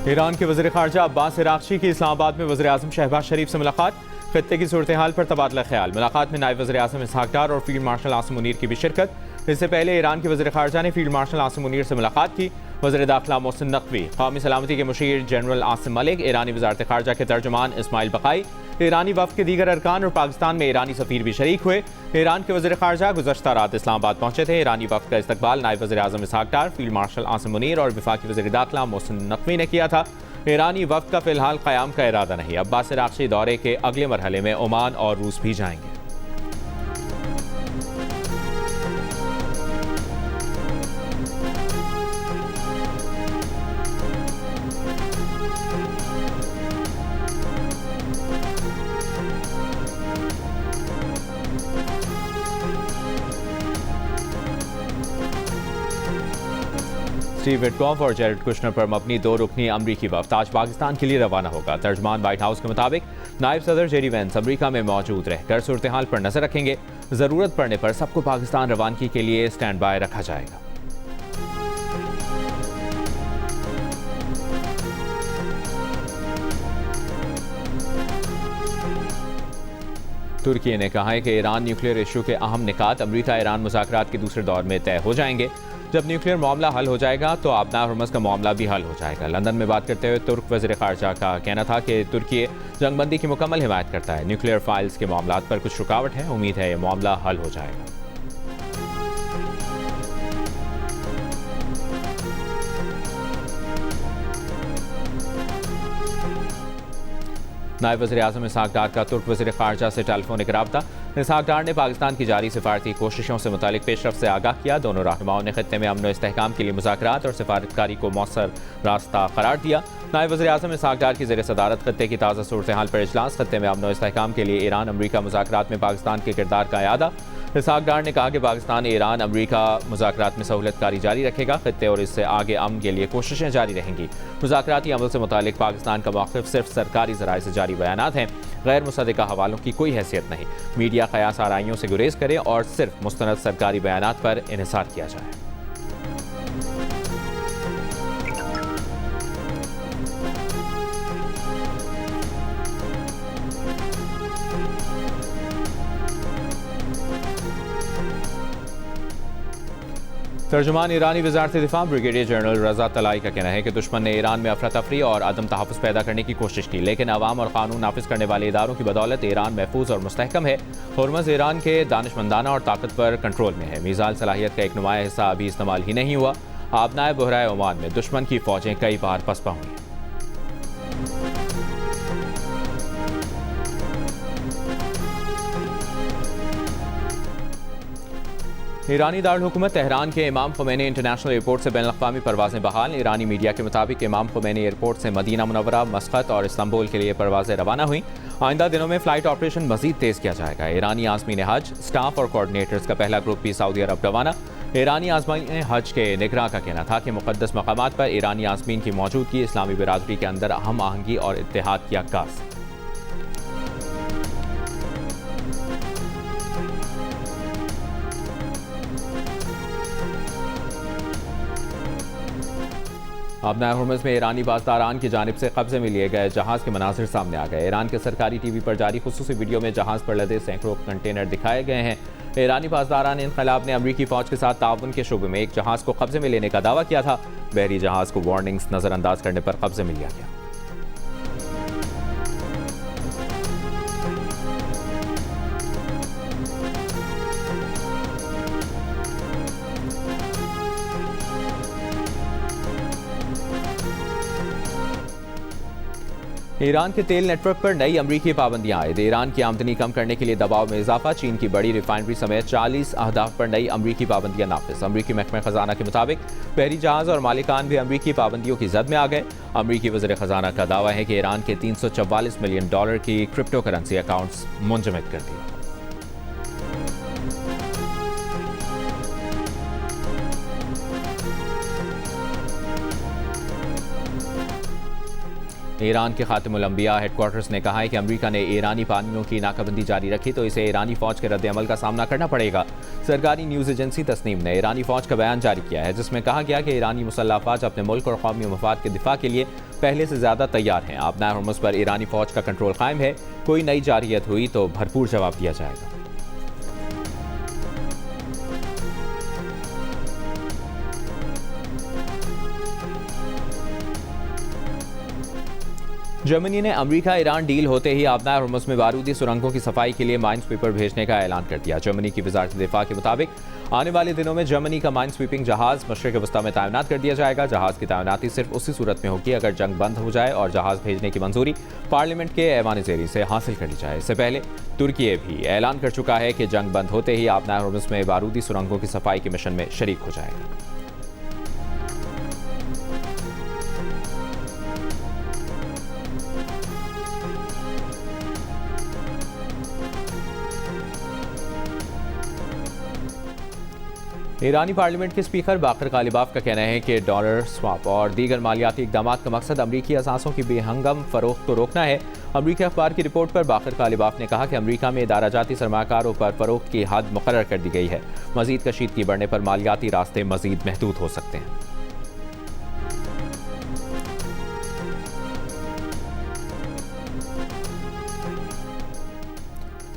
Iran के वज़ीर ख़ारजा Abbas Araghchi की इस्लामाबाद में वज़ीर आज़म शहबाज शरीफ से मुलाकात। खित्ते की सूरत हाल पर तबादला ख्याल। मुलाकात में नायब वज़ीर आज़म इसहाक़ डार और फील्ड मार्शल आसिम मुनीर की भी शिरकत। इससे पहले ईरान के वज़ीर ख़ारजा ने फील्ड मार्शल आसिम मुनीर से मुलाकात की। वज़ीर दाखिला मोहसिन नक़वी, कौमी सलामती के मुशीर जनरल आसिम मलिक, ईरानी वज़ारत ख़ारजा के तर्जुमान इस्माइल बक़ाई, ईरानी वफ़द के दीगर अरकान और पाकिस्तान में ईरानी सफ़ीर भी शरीक हुए। ईरान के वज़ीर ख़ारजा गुज़श्ता रात इस्लामाबाद पहुंचे थे। ईरानी वफ़द का इस्तकबाल नायब वज़ीर आज़म इसहाक़ डार, फील्ड मार्शल आसिम मुनीर और वफ़ाक़ी वज़ीर दाखिला मोहसिन नक़वी ने किया था। ईरानी वफ़द का फ़िलहाल क़याम का इरादा नहीं। अब्बास अराग़ची दौरे के अगले मरहले में ओमान और रूस भी जाएंगे। स्टीव विटकॉफ और जेरेड कुशनर पर मबनी 2 रुकनी अमरीकी वफ़द आज पाकिस्तान के लिए रवाना होगा। तर्जमान व्हाइट हाउस के मुताबिक नायब सदर जेडी वेंस अमरीका में मौजूद रहकर सूरत हाल पर नजर रखेंगे। ज़रूरत पड़ने पर सबको पाकिस्तान रवानगी के लिए स्टैंड बाय रखा जाएगा। तुर्की ने कहा है कि ईरान न्यूक्लियर इशू के अहम निकात अमरीका ईरान मुज़ाकरात के दूसरे दौर में तय हो जाएंगे। जब न्यूक्लियर मामला हल हो जाएगा तो आबना हरमज़ का मामला भी हल हो जाएगा। लंदन में बात करते हुए तुर्क वज़ीर ख़ारजा का कहना था कि तुर्की जंगबंदी की मुकम्मल हिमायत करता है। न्यूक्लियर फाइल्स के मामलात पर कुछ रुकावट है। उम्मीद है ये मामला हल हो जाएगा। नायब वज़ीर आज़म इसहाक़ डार का तुर्क वज़ीर ख़ारजा से टेलीफोनिक राब्ता। इसहाक़ डार ने पाकिस्तान की जारी सिफारती कोशिशों से मुतालिक पेशरफ से आगाह किया। दोनों रहनुमाओं ने खित्ते में अमन व इस्तेहकाम के लिए मुज़ाकरात और सिफारतकारी को मौसर रास्ता करार दिया। नायब वज़ीर आज़म इसहाक़ डार की ज़ेर सदारत खित्ते की ताज़ा सूरत हाल पर इजलास। खित्ते में अमन व इस्तेहकाम के लिए ईरान अमरीका मुज़ाकरात में पाकिस्तान के किरदार का यादा। इसहाक़ डार ने कहा कि पाकिस्तान ईरान अमरीका मुज़ाकरात में सहूलतकारी जारी रखेगा। खित्ते और इससे आगे अमन के लिए कोशिशें जारी रहेंगी। मुज़ाकराती अमल से मुतालिक पाकिस्तान का मौक़िफ़ सिर्फ सरकारी ज़राए से जारी बयानात हैं। गैर मुसद्दिक़ा हवालों की कोई हैसियत नहीं। मीडिया क़यास आराइयों से गुरेज करे और सिर्फ मुस्तनद सरकारी बयानात पर इन्हिसार किया जाए। तर्जुमान ईरानी वज़ारत दिफा ब्रिगेडियर जनरल रज़ा तलाई का कहना है कि दुश्मन ने ईरान में अफरा तफरी और अदम तहफ़्फ़ुज़ पैदा करने की कोशिश की, लेकिन अवाम और कानून नाफिज करने वाले इदारों की बदौलत ईरान महफूज और मुस्तहकम है। हुर्मुज़ ईरान के दानिशमंदाना और ताकतवर कंट्रोल में है। मीज़ाइल सलाहियत का एक नुमाया हिस्सा अभी इस्तेमाल ही नहीं हुआ। आबनाए बहराए ओमान में दुश्मन की फ़ौजें कई बार पसपा हुई। ईरानी दारुल हुकूमत तेहरान के इमाम खुमैनी इंटरनेशनल एयरपोर्ट से बैनुल-अक़वामी परवाज़ें बहाल। ईरानी मीडिया के मुताबिक इमाम खुमैनी एयरपोर्ट से मदीना मुनव्वरा, मस्कत और इस्तांबुल के लिए परवाज़ें रवाना हुई। आइंदा दिनों में फ़्लाइट ऑपरेशन मज़ीद तेज़ किया जाएगा। ईरानी आज़मीन हज, स्टाफ और कोऑर्डिनेटर्स का पहला ग्रुप भी सऊदी अरब रवाना। ईरानी आज़मीन हज के निगरां का कहना था कि मुक़द्दस मकामात पर ईरानी आज़मीन की मौजूदगी इस्लामी बिरादरी के अंदर हम आहंगी और इत्तेहाद की अक्कास है। आबना हुर्मुज़ में ईरानी बाज़दारान की जानिब से कब्जे में लिए गए जहाज़ के मनाज़िर सामने आ गए। ईरान के सरकारी टीवी पर जारी खुसूसी वीडियो में जहाज़ पर लदे सैकड़ों कंटेनर दिखाए गए हैं। ईरानी बाज़दारान इनक़लाब ने अमरीकी फ़ौज के साथ ताउन के शुबे में एक जहाज़ को कब्जे में लेने का दावा किया था। बहरी जहाज़ को वार्निंग्स नज़रअंदाज करने पर कब्जे में लिया गया। ईरान के तेल नेटवर्क पर नई अमरीकी पाबंदियां आयद। ईरान की आमदनी कम करने के लिए दबाव में इजाफा। चीन की बड़ी रिफाइनरी समेत 40 अहदाफ पर नई अमरीकी पाबंदियां नाफिज। अमरीकी महकमा खजाना के मुताबिक बहरी जहाज और मालिकान भी अमरीकी पाबंदियों की जद में आ गए। अमरीकी वज़ीर खजाना का दावा है कि ईरान के $344 मिलियन की क्रिप्टो करेंसी अकाउंट्स मुंजमद कर दिए। ईरान के खातिमुल अंबिया हेडक्वार्टर्स ने कहा है कि अमेरिका ने ईरानी पानियों की नाकाबंदी जारी रखी तो इसे ईरानी फौज के रद्द-ए-अमल का सामना करना पड़ेगा। सरकारी न्यूज़ एजेंसी तस्नीम ने ईरानी फौज का बयान जारी किया है जिसमें कहा गया कि ईरानी मुसल्लह अफ़वाज अपने मुल्क और कौमी मफाद के दिफा के लिए पहले से ज़्यादा तैयार हैं। आबनाए हुर्मुज़ पर ईरानी फ़ौज का कंट्रोल कायम है। कोई नई जारहियत हुई तो भरपूर जवाब दिया जाएगा। जर्मनी ने अमेरिका ईरान डील होते ही आबनाए हुर्मुज़ में बारूदी सुरंगों की सफाई के लिए माइन स्वीपर भेजने का ऐलान कर दिया। जर्मनी की वजारत दिफा के मुताबिक आने वाले दिनों में जर्मनी का माइन स्वीपिंग जहाज मशरिक़ वस्ता में तैनात कर दिया जाएगा। जहाज की तैनाती सिर्फ उसी सूरत में होगी अगर जंग बंद हो जाए और जहाज भेजने की मंजूरी पार्लियामेंट के ऐवान ज़ेरी से हासिल कर ली जाए। इससे पहले तुर्की भी ऐलान कर चुका है कि जंग बंद होते ही आबनाए हुर्मुज़ में बारूदी सुरंगों की सफाई के मिशन में शरीक हो जाएगा। ईरानी पार्लियामेंट के स्पीकर बाकर गालिबाफ का कहना है कि डॉलर स्वाप और दीगर मालियाती इक़दाम का मकसद अमरीकी असासों की बेहंगम फरोख्त को रोकना है। अमरीकी अखबार की रिपोर्ट पर बाकर गालिबाफ ने कहा कि अमरीका में इदाराजाती सरमाकारों पर फरोख्त की हद मुकर्रर कर दी गई है। मजीद कशीदगी बढ़ने पर मालियाती रास्ते मजीद महदूद हो सकते हैं।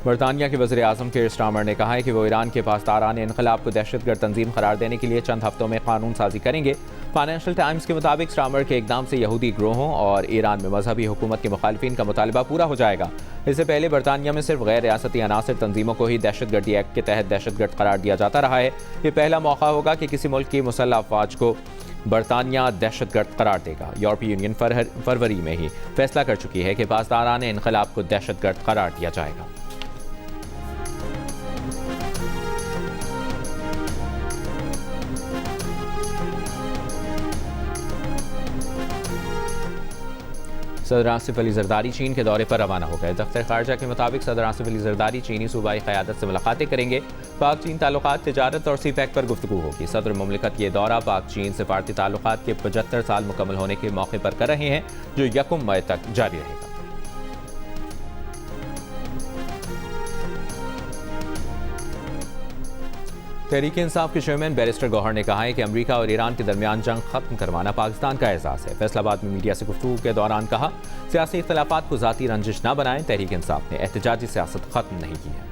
बरतानिया के वज़ीर आज़म कीर स्टारमर ने कहा है कि वो ईरान के पासदारान इनकलाब को दहशतगर्द तंजीम करार देने के लिए चंद हफ्तों में कानून साजी करेंगे। फाइनेंशियल टाइम्स के मुताबिक स्टारमर के इकदाम से यहूदी ग्रोहों और ईरान में मजहबी हुकूमत के मुखालिफिन का मुतालबा पूरा हो जाएगा। इससे पहले बरतानिया में सिर्फ गैर रियासती अनासर तंजीमों को ही दहशतगर्दी एक्ट के तहत दहशतगर्द करार दिया जाता रहा है। ये पहला मौका होगा कि किसी मुल्क की मुसल्लह अफवाज को बरतानिया दहशतगर्द करार देगा। यूरोपीय यूनियन फरवरी में ही फैसला कर चुकी है कि पासदारान इनकलाब को दहशतगर्द करार दिया जाएगा। सदर आसिफ अली जरदारी चीन के दौरे पर रवाना हो गए। दफ्तर खारजा के मुताबिक सदर आसिफ अली जरदारी चीनी सूबाई क़यादत से मुलाकातें करेंगे। पाक चीन ताल्लुकात, तिजारत और सी पैक पर गुफ्तगू होगी। सदर मुमलिकत ये दौरा पाक चीन सिफारती ताल्लुकात के 75 साल मुकम्मल होने के मौके पर कर रहे हैं, जो 1 मई तक जारी रहेगा। तहरीक इंसाफ के चेयरमैन बैरिस्टर गौहर ने कहा है कि अमेरिका और ईरान के दरमियान जंग खत्म करवाना पाकिस्तान का एहसास है। फैसलाबाद में मीडिया से गुफ्तगू के दौरान कहा, सियासी इख्तलाफात को ज़ाती रंजिश न बनाएं। तहरीक इंसाफ ने एहतजाजी सियासत खत्म नहीं की है।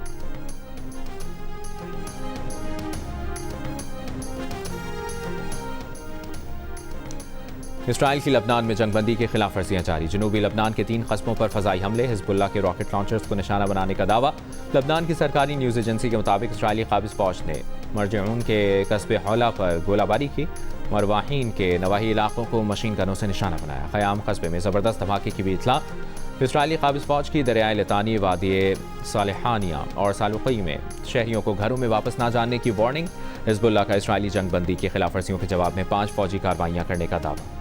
इसराइल की लबनान में जंगबंदी की खिलाफ वर्जियां जारी। जनूबी लबनान के 3 कस्बों पर फजाई हमले, हिजबुल्लाह के रॉकेट लॉन्चर्स को निशाना बनाने का दावा। लबनान की सरकारी न्यूज़ एजेंसी के मुताबिक इसराइली काबिज फौज ने मरजऊन के कस्बे हौला पर गोलाबारी की। मरवाहीन के नवाही इलाकों को मशीन गनों से निशाना बनाया। क़याम कस्बे में ज़बरदस्त धमाके की भी इत्तला। इसराइली काबिज फौज की दरियाए लतानी, वादी सालेहानिया और सालुकी में शहरियों को घरों में वापस ना जाने की वार्निंग। हिजबुल्लाह का इसराइली जंगबंदी की खिलाफ वर्जियों के जवाब में 5 फौजी कार्रवाइयाँ करने का दावा।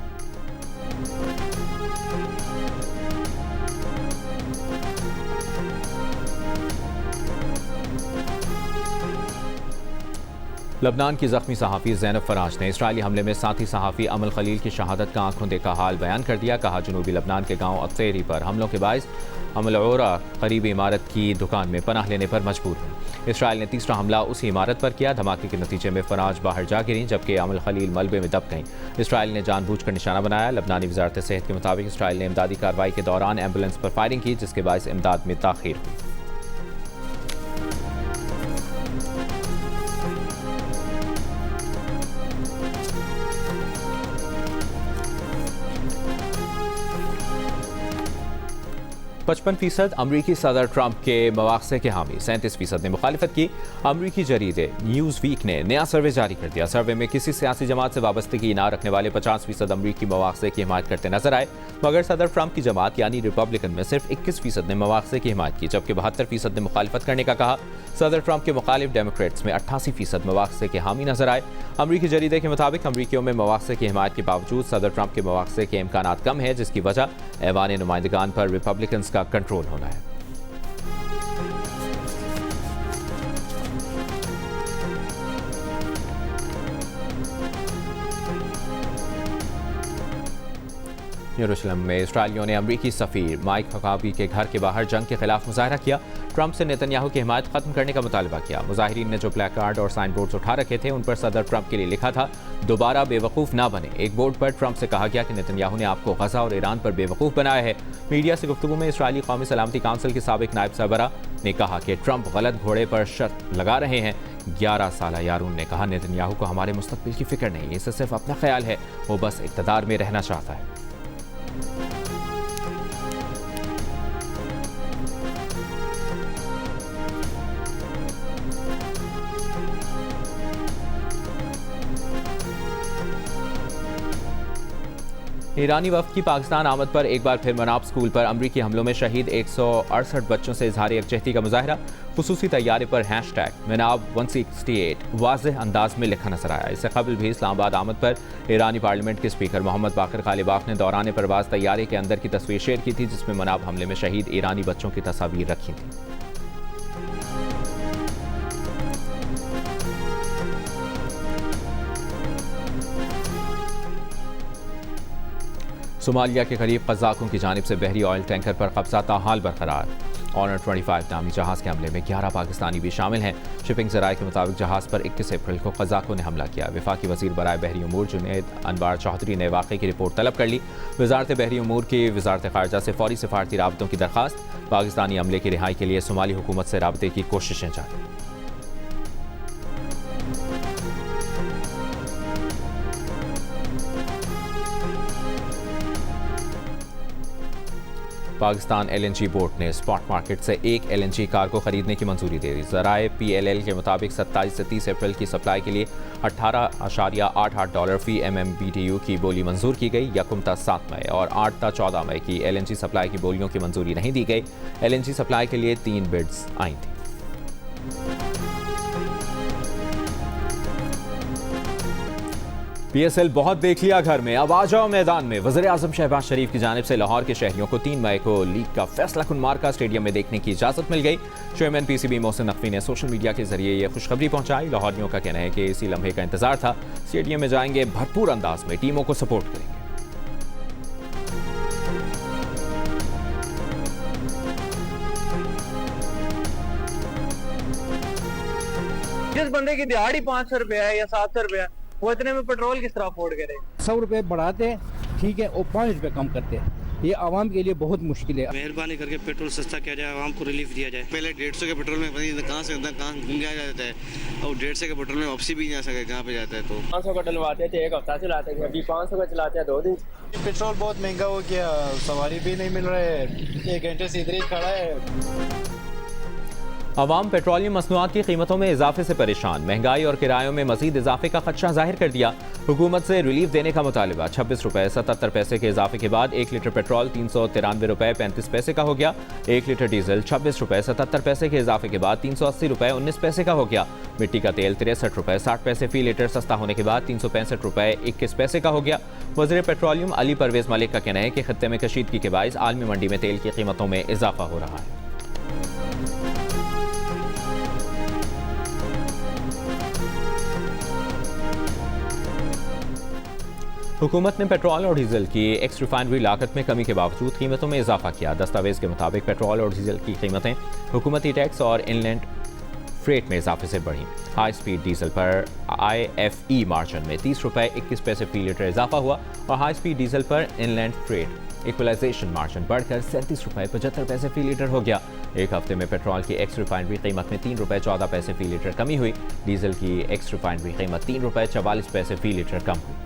लबनान की जख्मी सहाफ़ी ज़ैनब फराज ने इसराइली हमले में साथी सहाफ़ी अमल खलील की शहादत का आंखों देखा हाल बयान कर दिया। कहा, जनूबी लबनान के गांव अत्तेरी पर हमलों के बायस अमल-ओरा करीबी इमारत की दुकान में पनाह लेने पर मजबूर हुई। इसराइल ने तीसरा हमला उसी इमारत पर किया। धमाके के नतीजे में फराज बाहर जा गिरी, जबकि अमल खलील मलबे में दब गईं। इसराइल ने जानबूझकर निशाना बनाया। लबनानी वजारत सेहत के मुताबिक इसराइल ने इमदादी कार्रवाई के दौरान एम्बुलेंस पर फायरिंग की, जिसके बायस इमदाद में ताख़ीर हुई। %55 अमरीकी सदर ट्रंप के मवाक़से के हामी, 37% ने मुखालिफत की। अमरीकी जरीदे न्यूज़ वीक ने नया सर्वे जारी कर दिया। सर्वे में किसी सियासी जमात से वाबस्तगी न रखने वाले 50% अमरीकी मवाक़से की हिमायत करते नजर आए, मगर सदर ट्रंप की जमात यानी रिपब्लिकन में सिर्फ 21% ने मवाक़से की हिमायत की, जबकि 72% ने मुखालिफत करने का कहा। सदर ट्रंप के मुखालिफ डेमोक्रेट्स में 88% मवाक़से के हामी नजर आए। अमरीकी जरीदे के मुताबिक अमरीकियों में मवाक़से की हिमायत के बावजूद सदर ट्रंप के मवाक़से के इम्कानात कम है, जिसकी वजह ऐवान नुमाइंदगान पर रिपब्लिकन का कंट्रोल होना है। यरूशलेम में इसराइलियों ने अमरीकी सफ़ीर माइक हकाबी के घर के बाहर जंग के खिलाफ मुजाहरा किया। ट्रंप से नेतन्याहू की हिमायत खत्म करने का मुतालबा किया। मुजाहिरीन ने जो प्ले कार्ड और साइन बोर्ड्स उठा रखे थे उन पर सदर ट्रंप के लिए लिखा था, दोबारा बेवकूफ़ ना बने। एक बोर्ड पर ट्रंप से कहा गया कि नेतन्याहू ने आपको गजा और ईरान पर बेवकूफ़ बनाया है। मीडिया से गुफ्तगू में इसराइली कौमी सलामती काउंसिल के साबिक नायब सरबरा ने कहा कि ट्रंप गलत घोड़े पर शर्त लगा रहे हैं। 11 साला यारून ने कहा, नेतन्याहू को हमारे मुस्तकबिल की फिक्र नहीं, इसे सिर्फ अपना ख्याल है, वो बस इक़्तिदार में रहना चाहता है। ईरानी वफ्द की पाकिस्तान आमद पर एक बार फिर मनाब स्कूल पर अमरीकी हमलों में शहीद 168 बच्चों से इजहार यकजहती का मुजाहरा। खुसूसी तैयारे पर हैशटैग मनाब 168 वाज़ेह अंदाज में लिखा नजर आया। इससे कबल भी इस्लामाबाद आमद पर ईरानी पार्लियामेंट के स्पीकर मोहम्मद बाकर गालिबाफ ने दौरान परवाज तैयारे के अंदर की तस्वीर शेयर की थी, जिसमें मनाब हमले में शहीद ईरानी बच्चों की तस्वीर रखी थी। सोमालिया के करीब कज़ाकों की जानिब से बहरी ऑयल टैंकर पर कब्जा ताहाल बरकरार। ऑनर 25 नामी जहाज़ के हमले में 11 पाकिस्तानी भी शामिल हैं। शिपिंग ज़राए के मुताबिक जहाज़ पर 21 अप्रैल को कज़ाकों ने हमला किया। वफाकी वज़ीर बराए बहरी उमूर जुनैद अनवार चौधरी ने वाक़े की रिपोर्ट तलब कर ली। वज़ारत बहरी उमूर की वज़ारत ख़ारजा से फौरी सफारती राबतों की दरख्वास्त। पाकिस्तानी अमले की रिहाई के लिए सोमाली हुकूमत से राबते की कोशिशें जारी। पाकिस्तान LNG बोर्ड ने स्पॉट मार्केट से एक LNG कार को खरीदने की मंजूरी दे दी। ज़राए PLL के मुताबिक 27 से 30 अप्रैल की सप्लाई के लिए $18.88 फी MMBTU की बोली मंजूर की गई। यकम ता 7 मई और 8 ता 14 मई की LNG सप्लाई की बोलियों की मंजूरी नहीं दी गई। LNG सप्लाई के लिए 3 बिड्स आई थी। PSL बहुत देख लिया घर में, अब आ जाओ मैदान में। वज़ीर-ए-आज़म शहबाज शरीफ की जानिब से लाहौर के शहरियों को 3 मई को लीग का फैसला कुन मार्का स्टेडियम में देखने की इजाज़त मिल गई। चेयरमैन PCB मोहसिन नकवी ने सोशल मीडिया के जरिए ये खुशखबरी पहुंचाई। लाहौरियों का कहना है कि इसी लम्हे का इंतजार था। स्टेडियम में जाएंगे, भरपूर अंदाज में टीमों को सपोर्ट करेंगे। जिस बंदे की दिहाड़ी 500 रुपया है या 700 रुपया, वो इतने में पेट्रोल किस तरह अफोर्ड करे? 100 रुपये बढ़ाते हैं, ठीक है, और 5 रुपये कम करते हैं। ये आवाम के लिए बहुत मुश्किल है। मेहरबानी करके पेट्रोल सस्ता किया जाए, आवाम को रिलीफ दिया जाए। पहले 150 के पेट्रोल में कहाँ से कहाँ घूम गया जाता है, और 150 के पेट्रोल में वापसी भी नहीं आ सके जहाँ पे जाता है। तो 500 का डलवाते थे, एक हफ्ता चलाते थे, अभी 500 का चलाते हैं 2 दिन। पेट्रोल बहुत महंगा हो गया, सवारी भी नहीं मिल रहा है, 1 घंटे से इधर ही खड़ा है। अवाम पेट्रोलियम मसनूआत की कीमतों में इजाफे से परेशान। महंगाई और किरायों में मजीद इजाफे का खदशा जाहिर कर दिया। हुकूमत से रिलीफ देने का मुतालबा। 26 रुपये 77 पैसे के इजाफे के बाद 1 लीटर पेट्रोल 393 रुपये 35 पैसे का हो गया। 1 लीटर डीजल 26 रुपये 77 पैसे के इजाफे के बाद 380 रुपये 19 पैसे का हो गया। मिट्टी का तेल 63 रुपये 60 पैसे फी लीटर सस्ता होने के बाद 365 रुपये 21 पैसे का हो गया। वज़ीर पेट्रोलियम अली परवेज़ मलिक का कहना है कि खत्ते में कशीदगी के बाइस आलमी मंडी में तेल की कीमतों में इजाफा हो रहा है। हुकूमत ने पेट्रोल और डीजल की एक्स रिफाइनरी लागत में कमी के बावजूद कीमतों में इजाफा किया। दस्तावेज के मुताबिक पेट्रोल और डीजल की कीमतें हुकूमती टैक्स और इनलैंड फ्रेट में इजाफे से बढ़ी। हाई स्पीड डीजल पर IFE मार्जिन में 30 रुपये 21 पैसे फी लीटर इजाफा हुआ और हाई स्पीड डीजल पर इनलैंड फ्रेट इक्वलाइजेशन मार्जिन बढ़कर 37 रुपये 75 पैसे फी लीटर हो गया। एक हफ्ते में पेट्रोल की एक्स रिफाइनरी कीमत में 3 रुपये 14 पैसे फी लीटर कमी हुई। डीजल की एक्स रिफाइनरी कीमत 3 रुपये 44 पैसे फी लीटर कम हुई।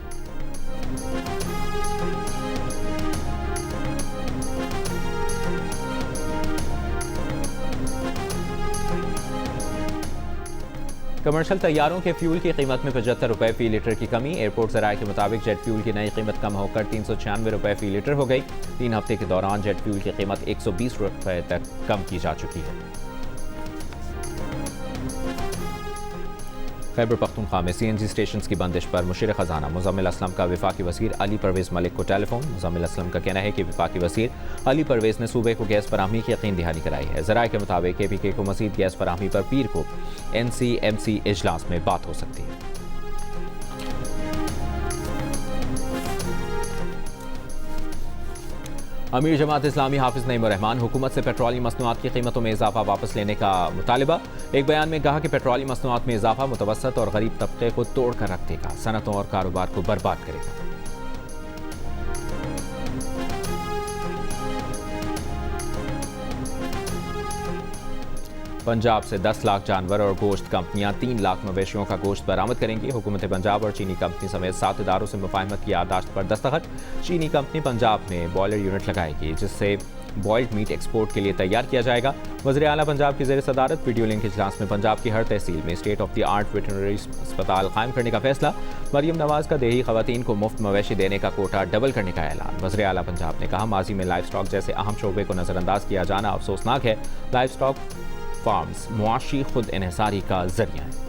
कमर्शियल तैयारों के फ्यूल की कीमत में 75 रुपये फी लीटर की कमी। एयरपोर्ट ज़राए के मुताबिक जेट फ्यूल की नई कीमत कम होकर 396 रुपये फी लीटर हो गई। 3 हफ्ते के दौरान जेट फ्यूल की कीमत 120 रुपये तक कम की जा चुकी है। खैबर पख्तूनख्वा में CNG स्टेशन की बंदिश पर मुशीर ख़जाना मुज़म्मिल असलम का वफाकी वज़ीर अली परवेज़ मलिक को टेलीफोन। मुज़म्मिल असलम का कहना है कि वफाकी वज़ीर अली परवेज़ ने सूबे को गैस फराहमी की यकीन दहानी कराई है। ज़राए के मुताबिक KPK को मज़ीद गैस फराहमी पर पीर को NCMC इजलास में बात हो सकती है। अमीर जमात इस्लामी हाफिज नईम रहमान हुकूमत से पेट्रोलियम मसनूआत की कीमतों में इजाफा वापस लेने का मुतालबा। एक बयान में कहा कि पेट्रोलियम मसनूआत में इजाफा मुतवसत और गरीब तबके को तोड़ कर रख देगा, सनतों और कारोबार को बर्बाद करेगा। पंजाब से 10 लाख जानवर और गोश्त कंपनियां 3 लाख मवेशियों का गोश्त बरामद करेंगी। हुकूमत पंजाब और चीनी कंपनी समेत 7 इदारों से मुफाहमत की याददाश्त पर दस्तखत। चीनी कंपनी पंजाब में बॉयलर यूनिट लगाएगी, जिससे बॉयल्ड मीट एक्सपोर्ट के लिए तैयार किया जाएगा। वज़ीर आला पंजाब की ज़ेर सदारत वीडियो लिंक इजलास में पंजाब की हर तहसील में state of the art veterinary अस्पताल कायम करने का फैसला। मरियम नवाज का देही खवातीन को मुफ्त मवेशी देने का कोटा डबल करने का ऐलान। वज़ीर आला पंजाब ने कहा, माजी में लाइफ स्टॉक जैसे अहम शोबे को नज़रअंदाज किया जाना अफसोसनाक है। लाइफ स्टॉक फार्म्स मुआशी खुद इन्हिसारी का जरिया है।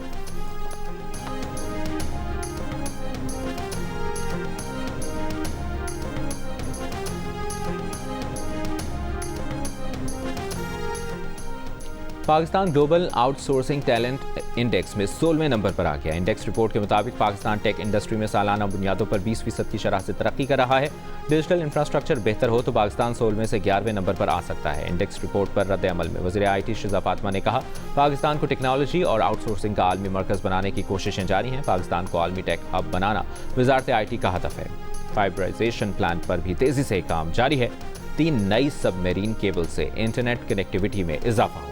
Pakistan global outsourcing talent index में 16वें नंबर पर आ गया। इंडेक्स रिपोर्ट के मुताबिक पाकिस्तान टेक इंडस्ट्री में सालाना बुनियादों पर 20% की शरह से तरक्की कर रहा है। डिजिटल इंफ्रास्ट्रक्चर बेहतर हो तो पाकिस्तान 16वें से 11वें नंबर पर आ सकता है। इंडेक्स रिपोर्ट पर रद्द अमल में वज़ीर IT शिजा फातिमा ने कहा, पाकिस्तान को टेक्नोलॉजी और आउटसोर्सिंग का आलमी मरकज़ बनाने की कोशिशें जारी हैं। पाकिस्तान को आलमी टेक हब बनाना वज़ारत IT का हदफ है। फाइबराइजेशन प्लान पर भी तेज़ी से काम जारी है। 3 नई सबमरीन केबल से इंटरनेट कनेक्टिविटी में इजाफा होगा।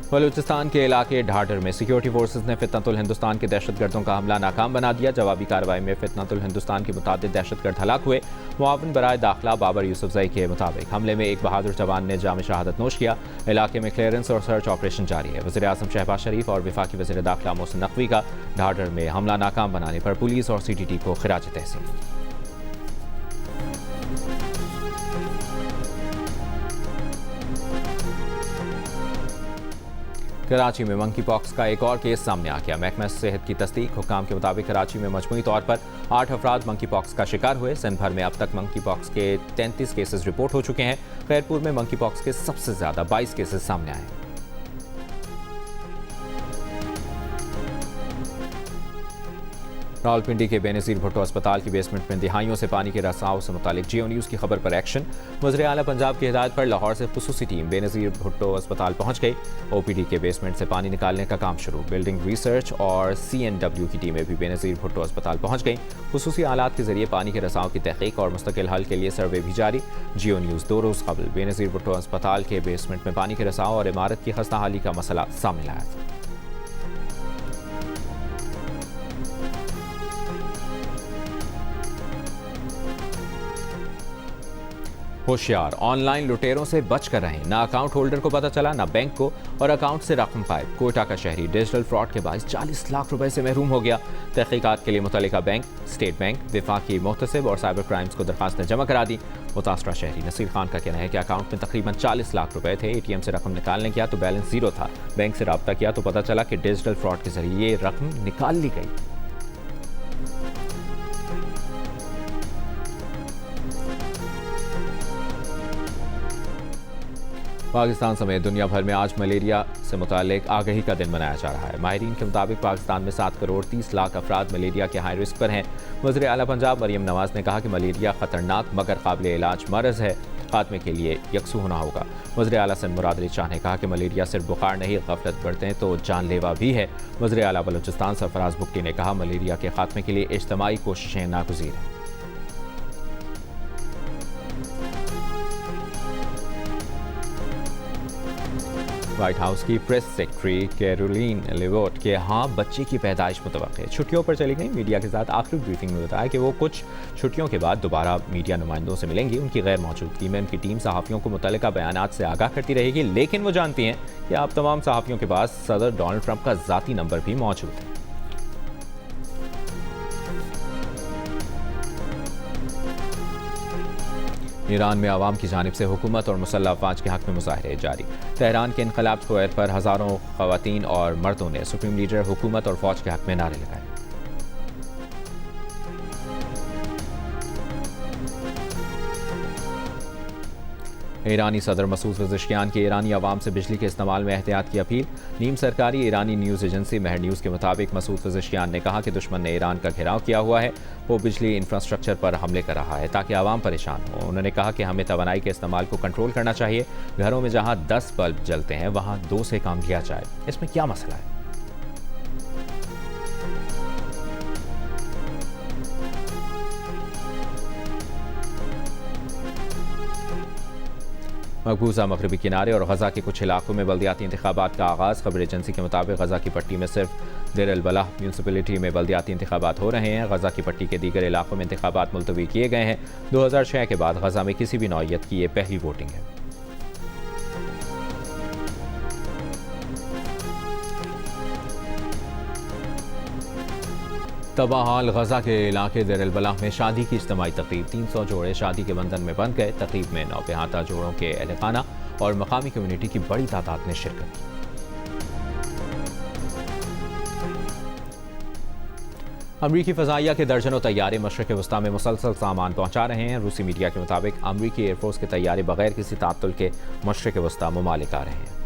बलूचिस्तान के इलाके ढाढर में सिक्योरिटी फोर्सेज ने फितनतुल हिंदुस्तान के दहशतगर्दों का हमला नाकाम बना दिया। जवाबी कार्रवाई में फितनतुल हिंदुस्तान के मुतादिद दहशतगर्द हलाक हुए। मुआविन बराए दाखिला बाबर यूसुफजई के मुताबिक हमले में एक बहादुर जवान ने जाम शहादत नोश किया। इलाके में क्लियरेंस और सर्च ऑपरेशन जारी है। वज़ीर आज़म शहबाज शरीफ और वफाकी वज़ीर दाखिला मोहसिन नकवी का ढाढर में हमला नाकाम बनाने पर पुलिस और CTT को खिराज तहसीन। कराची में मंकी पॉक्स का एक और केस सामने आ गया। महकमा सेहत की तस्दीक। हुकाम के मुताबिक कराची में मजमूई तौर पर 8 अफराद मंकी पॉक्स का शिकार हुए। सिंध भर में अब तक मंकी पॉक्स के 33 केसेस रिपोर्ट हो चुके हैं। खैरपुर में मंकी पॉक्स के सबसे ज्यादा 22 केसेस सामने आए। रावलपिंडी के बेनज़ीर भुट्टो अस्पताल की बेसमेंट में दिहाइयों से पानी के रसाव से मुतालिक जियो न्यूज़ की खबर पर एक्शन। वज़ीर आला पंजाब की हिदायत पर लाहौर से खुसूसी टीम बेनज़ीर भुट्टो अस्पताल पहुंच गई। OPD के बेसमेंट से पानी निकालने का काम शुरू। बिल्डिंग रिसर्च और CNW की टीमें भी बेनज़ीर भुट्टो अस्पताल पहुंच गई। खुसूसी आलात के जरिए पानी के रसाव की तहकीक और मुस्तकिल हल के लिए सर्वे भी जारी। जियो न्यूज़ 2 रोज़ कबल बेनज़ीर भुट्टो अस्पताल के बेसमेंट में पानी के रसाव और इमारत की खस्ताहाली का मसला सामने लाया था। होशियार, ऑनलाइन लुटेरों से बच कर रहें। ना अकाउंट होल्डर को पता चला, ना बैंक को, और अकाउंट से रकम गायब। कोयटा का शहरी डिजिटल फ्रॉड के बायस 40 लाख रुपए से महरूम हो गया। तहकीकात के लिए मुतल्लिका बैंक, स्टेट बैंक, वफाकी मोहतसिब और साइबर क्राइम्स को दरखास्तें जमा करा दी। मुतासरा शहरी नसीर खान का कहना है कि अकाउंट में तकरीबन 40 लाख रुपए थे। ATM से रकम निकालने गया तो बैलेंस जीरो था। बैंक से रब्ता किया तो पता चला कि डिजिटल फ्रॉड के जरिए ये रकम निकाल ली गई। पाकिस्तान समेत दुनिया भर में आज मलेरिया से मुतालिक आगाही का दिन मनाया जा रहा है। माहिरीन के मुताबिक पाकिस्तान में 7 करोड़ 30 लाख अफराद मलेरिया के हाई रिस्क पर हैं। वज़ीर आला पंजाब मरियम नवाज ने कहा कि मलेरिया खतरनाक मगर काबिल इलाज मरज़ है। खात्मे के लिए यकसू होना होगा। वज़ीर आला सिंध मुराद अली शाह ने कहा कि मलेरिया सिर्फ बुखार नहीं, गफलत बढ़ते तो जानलेवा भी है। वज़ीर आला बलूचिस्तान सरफराज बुक्टी ने कहा, मलेरिया के खात्मे के लिए इज्तिमाई कोशिशें नागुज़ीर हैं। व्हाइट हाउस की प्रेस सेक्रेटरी कैरोलिन लेविट के यहाँ बच्चे की पैदाइश मुतवक्के है। छुट्टियों पर चली गई। मीडिया के साथ आखिरी ब्रीफिंग में बताया कि वो कुछ छुट्टियों के बाद दोबारा मीडिया नुमाइंदों से मिलेंगी। उनकी गैर मौजूदगी में उनकी टीम सहाफ़ियों को मुतल्लिका बयानात से आगाह करती रहेगी, लेकिन वो जानती हैं कि आप तमाम सहाफ़ियों के पास सदर डोनाल्ड ट्रंप का ज़ाती नंबर भी मौजूद है। ईरान में आवाम की जानिब से हुकूमत और मुसल्लह अफवाज के हक़ में मुज़ाहरे जारी। तेहरान के इनक़लाब स्क्वायर पर हज़ारों ख़वातीन और मर्दों ने सुप्रीम लीडर, हुकूमत और फ़ौज के हक़ में नारे लगाए। ईरानी सदर मसूद पज़ेश्कियान की ईरानी अवाम से बिजली के इस्तेमाल में एहतियात की अपील। नीम सरकारी ईरानी न्यूज़ एजेंसी महर न्यूज़ के मुताबिक मसूद पज़ेश्कियान ने कहा कि दुश्मन ने ईरान का घेराव किया हुआ है, वो बिजली इंफ्रास्ट्रक्चर पर हमले कर रहा है ताकि आवाम परेशान हो। उन्होंने कहा कि हमें तवानाई के इस्तेमाल को कंट्रोल करना चाहिए। घरों में जहाँ 10 बल्ब जलते हैं वहाँ 2 से काम लिया जाए। इसमें क्या मसला है? मकबूजा मगरबी किनारे और गजा के कुछ इलाकों में बल्दियाती इंतखाबात का आगाज़। खबर एजेंसी के मुताबिक गजा की पट्टी में सिर्फ देर अल बलाह म्यूनसिपलिटी में बल्दियाती इंतखाबात हो रहे हैं। गजा की पट्टी के दीगर इलाकों में इंतखाबात मुलतवी किए गए हैं। 2006 के बाद गजा में किसी भी नौइयत की ये पहली वोटिंग है। तबाहाल गजा के इलाके देर अल बलाह में शादी की इज्तिमाई तकरीब। 300 जोड़े शादी के बंधन में बंध गए। तकरीब में नौबेहाता जोड़ों के अहलखाना और मकामी कम्युनिटी की बड़ी तादाद ने शिरकत की। अमरीकी फ़ज़ाइया के दर्जनों तैयारे मशरिक़ वस्ता में मुसलसल सामान पहुँचा रहे हैं। रूसी मीडिया के मुताबिक अमरीकी एयरफोर्स के तैयारे बगैर किसी ताअत्तुल के मशरिक़ वस्ता ममालिक आ रहे हैं।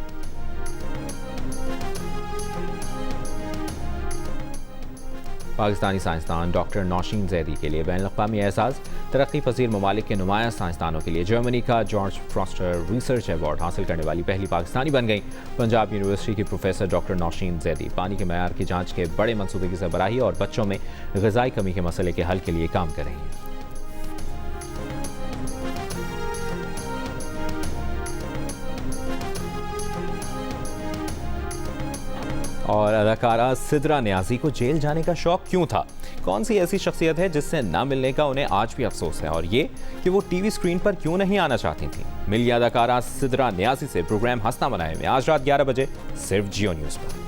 पाकिस्तानी साइंसदान डॉक्टर नौशीन जैदी के लिए बैनुल-अक़वामी एजाज़। तरक्की पजीर ममालिक के नुमाया साइंसदानों के लिए जर्मनी का जॉर्ज फ्रॉस्टर रिसर्च अवार्ड हासिल करने वाली पहली पाकिस्तानी बन गई। पंजाब यूनिवर्सिटी की प्रोफेसर डॉक्टर नौशीन जैदी पानी के मयार की जांच के बड़े मनसूबे की सरबराही और बच्चों में ग़िज़ाई कमी के मसले के हल के लिए काम कर रही हैं। और अदाकारा सिद्रा नियाज़ी को जेल जाने का शौक क्यों था? कौन सी ऐसी शख्सियत है जिससे ना मिलने का उन्हें आज भी अफसोस है? और ये कि वो टीवी स्क्रीन पर क्यों नहीं आना चाहती थी? मिलिए अदाकारा सिद्रा नियाज़ी से प्रोग्राम हंसना बनाए में आज रात 11 बजे सिर्फ जियो न्यूज़ पर।